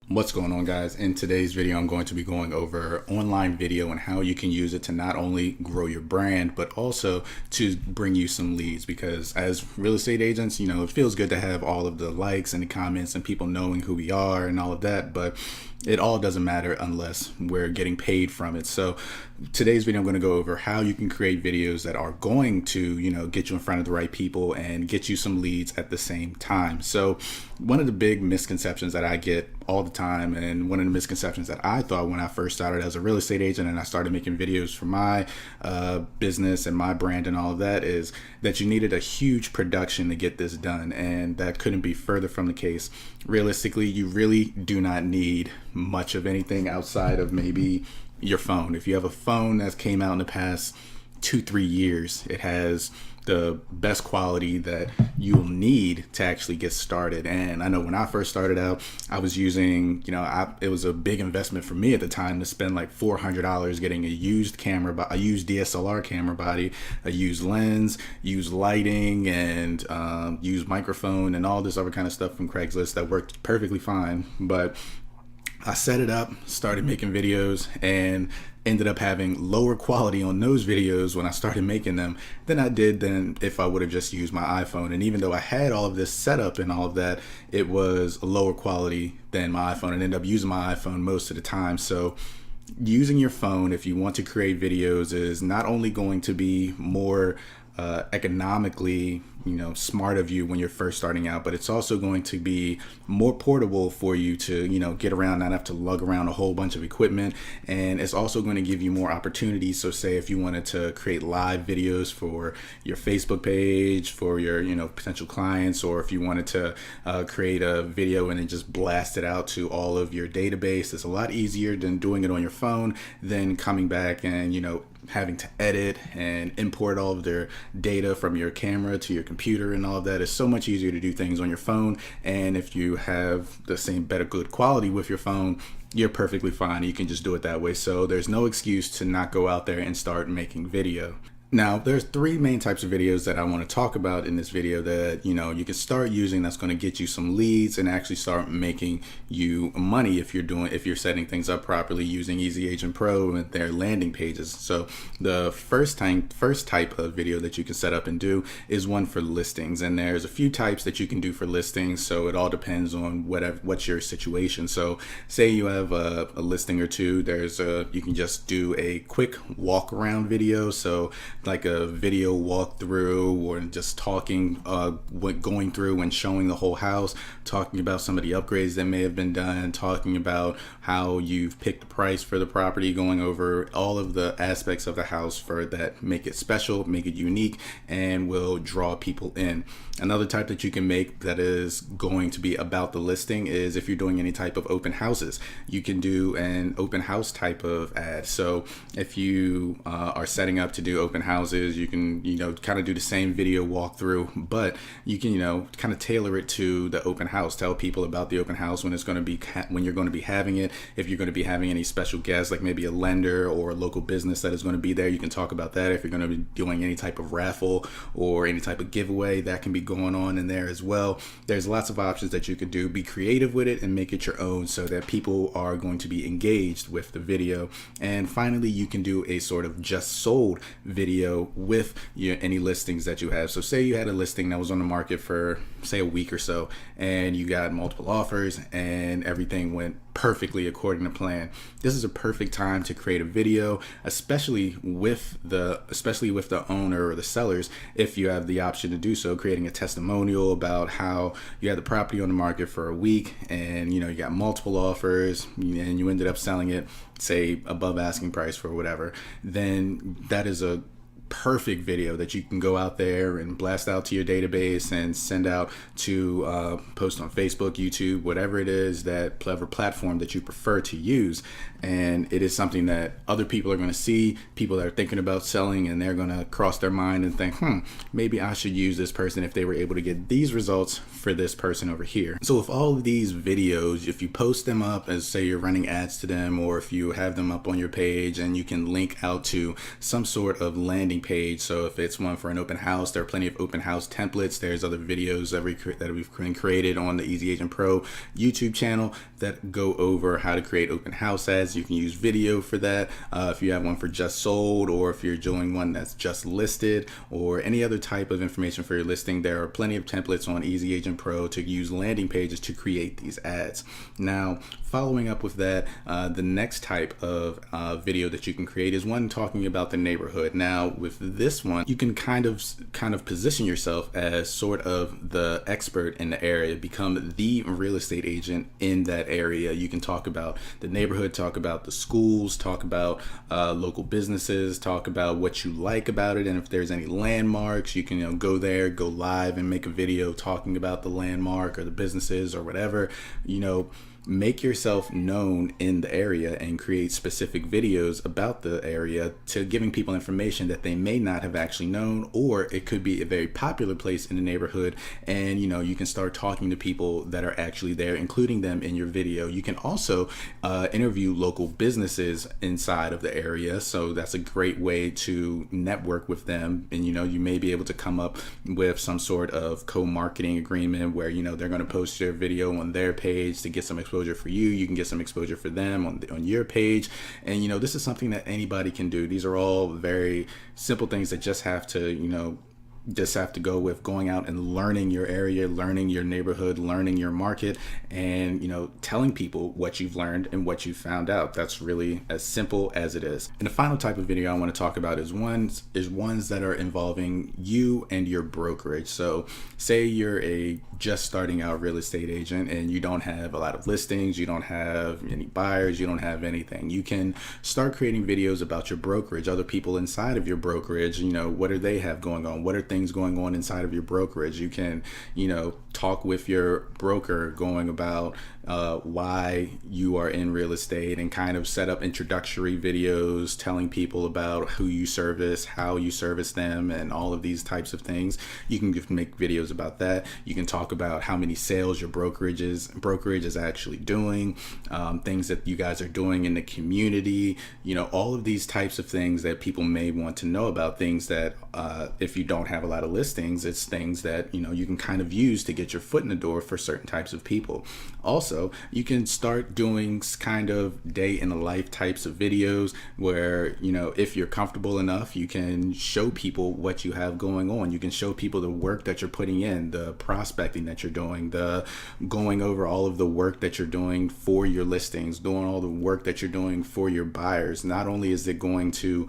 What's going on, guys? In today's video, I'm going to be going over online video and how you can use it to not only grow your brand, but also to bring you some leads. Because as real estate agents, it feels good to have all of the likes and the comments and people knowing who we are and all of that, but it all doesn't matter unless we're getting paid from it. So today's video, I'm going to go over how you can create videos that are going to, get you in front of the right people and get you some leads at the same time. So one of the big misconceptions that I get all the time, and one of the misconceptions that I thought when I first started as a real estate agent and I started making videos for my business and my brand and all of that, is that you needed a huge production to get this done, and that couldn't be further from the case. Realistically, you really do not need much of anything outside of maybe your phone. If you have a phone that came out in the past 2-3 years, it has the best quality that you'll need to actually get started. And I know when I first started out, I was using, it was a big investment for me at the time to spend like $400 getting a used camera, a used DSLR camera body, a used lens, used lighting, and used microphone and all this other kind of stuff from Craigslist that worked perfectly fine. But I set it up, started making videos, and ended up having lower quality on those videos when I started making them than I did than if I would have just used my iPhone. And even though I had all of this set up and all of that, it was a lower quality than my iPhone, and ended up using my iPhone most of the time. So using your phone, if you want to create videos, is not only going to be more economically smart of you when you're first starting out, but it's also going to be more portable for you to get around, not have to lug around a whole bunch of equipment. And it's also going to give you more opportunities. So say if you wanted to create live videos for your Facebook page for your potential clients, or if you wanted to create a video and then just blast it out to all of your database, it's a lot easier than doing it on your phone, then coming back and having to edit and import all of their data from your camera to your computer and all of that. Is so much easier to do things on your phone. And if you have the same better good quality with your phone, you're perfectly fine. You can just do it that way. So there's no excuse to not go out there and start making video. Now, there's 3 main types of videos that I want to talk about in this video that you can start using, that's going to get you some leads and actually start making you money if you're setting things up properly using EasyAgentPro and their landing pages. So the first type of video that you can set up and do is one for listings, and there's a few types that you can do for listings, so it all depends on what's your situation. So say you have a listing or two, you can just do a quick walk around video, so like a video walkthrough, or just talking, going through and showing the whole house, talking about some of the upgrades that may have been done, talking about how you've picked the price for the property, going over all of the aspects of the house that make it special, make it unique, and will draw people in. Another type that you can make that is going to be about the listing is if you're doing any type of open houses. You can do an open house type of ad. So if you are setting up to do open houses, you can kind of do the same video walkthrough, but you can kind of tailor it to the open house. Tell people about the open house, when it's going to be, when you're going to be having it, if you're going to be having any special guests, like maybe a lender or a local business that is going to be there, you can talk about that. If you're going to be doing any type of raffle or any type of giveaway, that can be going on in there as well. There's lots of options that you could do. Be creative with it and make it your own so that people are going to be engaged with the video. And finally, you can do a sort of just sold video with any listings that you have. So say you had a listing that was on the market for say a week or so, and you got multiple offers and everything went perfectly according to plan. This is a perfect time to create a video, especially with the owner or the sellers, if you have the option to do so, creating a testimonial about how you had the property on the market for a week and you got multiple offers and you ended up selling it, say above asking price for whatever. Then that is a perfect video that you can go out there and blast out to your database and send out to post on Facebook, YouTube, whatever it is, that clever platform that you prefer to use. And it is something that other people are going to see, people that are thinking about selling, and they're going to cross their mind and think, maybe I should use this person if they were able to get these results for this person over here. So with all of these videos, if you post them up as say you're running ads to them, or if you have them up on your page and you can link out to some sort of landing landing page. So if it's one for an open house, there are plenty of open house templates. There's other videos that we've created on the Easy Agent Pro YouTube channel that go over how to create open house ads. You can use video for that. If you have one for just sold, or if you're doing one that's just listed, or any other type of information for your listing, there are plenty of templates on Easy Agent Pro to use landing pages to create these ads. Now, following up with that, the next type of video that you can create is one talking about the neighborhood. Now, with this one, you can kind of position yourself as sort of the expert in the area, become the real estate agent in that area. You can talk about the neighborhood, talk about the schools, talk about local businesses, talk about what you like about it, and if there's any landmarks, you can go there, go live and make a video talking about the landmark or the businesses or whatever. Make yourself known in the area and create specific videos about the area, to giving people information that they may not have actually known, or it could be a very popular place in the neighborhood, and you can start talking to people that are actually there, including them in your video. You can also interview local businesses inside of the area, so that's a great way to network with them, and you may be able to come up with some sort of co-marketing agreement where they're going to post your video on their page to get some exposure for you. You can get some exposure for them on your page. And this is something that anybody can do. These are all very simple things that just have to go with going out and learning your area, learning your neighborhood, learning your market, and telling people what you've learned and what you've found out. That's really as simple as it is. And the final type of video I want to talk about is ones that are involving you and your brokerage. So say you're a just starting out real estate agent and you don't have a lot of listings, you don't have any buyers, you don't have anything. You can start creating videos about your brokerage, other people inside of your brokerage. What do they have going on? What are things going on inside of your brokerage? You can talk with your broker going about why you are in real estate, and kind of set up introductory videos telling people about who you service, how you service them, and all of these types of things. You can make videos about that. You can talk about how many sales your brokerage is actually doing, things that you guys are doing in the community, all of these types of things that people may want to know about, things that if you don't have a lot of listings, it's things that you can kind of use to get your foot in the door for certain types of people. Also, you can start doing kind of day in the life types of videos where if you're comfortable enough, you can show people what you have going on. You can show people the work that you're putting in, the prospecting that you're doing, the going over all of the work that you're doing for your listings, doing all the work that you're doing for your buyers. Not only is it going to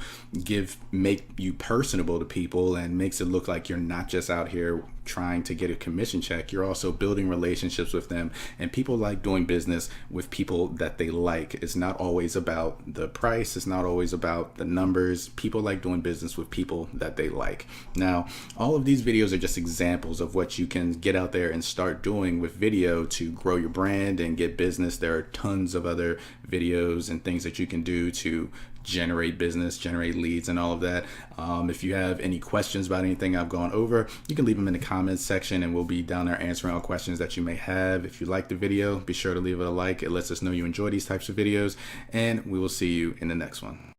make you personable to people and makes it look like you're not just out here trying to get a commission check, you're also building relationships with them, and people like doing business with people that they like. It's not always about the price, it's not always about the numbers. People like doing business with people that they like. Now, all of these videos are just examples of what you can get out there and start doing with video to grow your brand and get business. There are tons of other videos and things that you can do to generate business, generate leads, and all of that. If you have any questions about anything I've gone over, you can leave them in the comments section, and we'll be down there answering all questions that you may have. If you like the video, be sure to leave it a like. It lets us know you enjoy these types of videos, and we will see you in the next one.